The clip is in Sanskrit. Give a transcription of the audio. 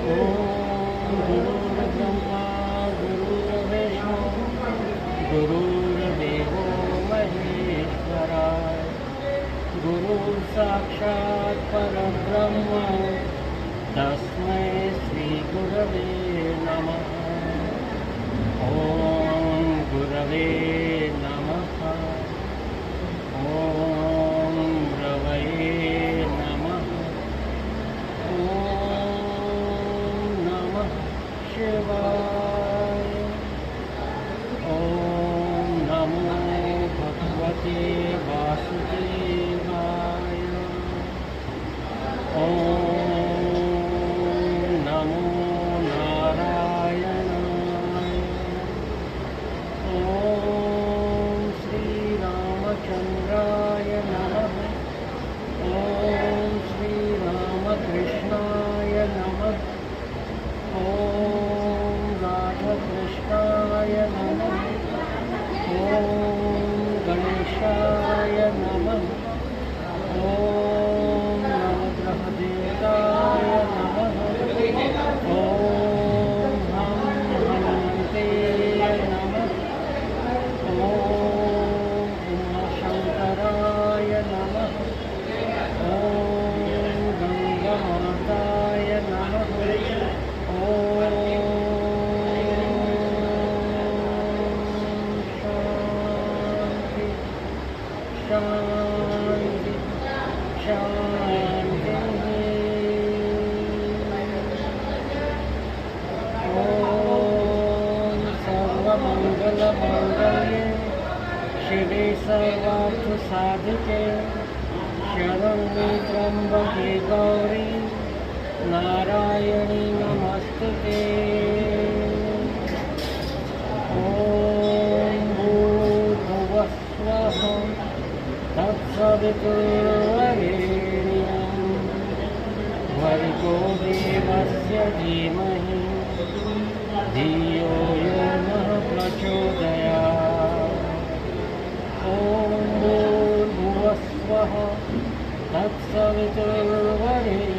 ॐ गुरुर्ब्रह्मा गुरुर्विष्णु गुरुर्देवो महेश्वराय गुरुर्साक्षात् परब्रह्म तस्मै श्रीगुरवे नमः। ॐ गुरवे नमः। ॐ रवये नमः। ॐ नमः शिवाय। ॐ नमो भगवते वासुदेवाय। ॐ नमो नारायणाय। ॐ श्रीरामचन्द्राय नमः। ॐ श्रीरामकृष्णाय नमः। ॐ राधकृष्णाय नमः। ॐ गणेशाय नमः। ॐ नवग्रहदेवताय नमः। ॐ हं हनुमते नमः। ॐ उमाशङ्कराय नमः। ॐ गङ्गामाताय नमः। ॐ शान्ति शान्ति शान्तिः। ॐ सर्वमङ्गलमाङ्गल्ये शिवे सर्वार्थसाधिके शरण्ये त्र्यम्बके गौरी नारायणी नमस्तुते। ॐ भूर्भुवः स्वः तत्सवितुर्वरेण्यं भर्गो देवस्य धीमहि धियो यो नः प्रचोदयात्। ॐ भूर्भुवः स्वः तत्सवितुर्वरेण्यं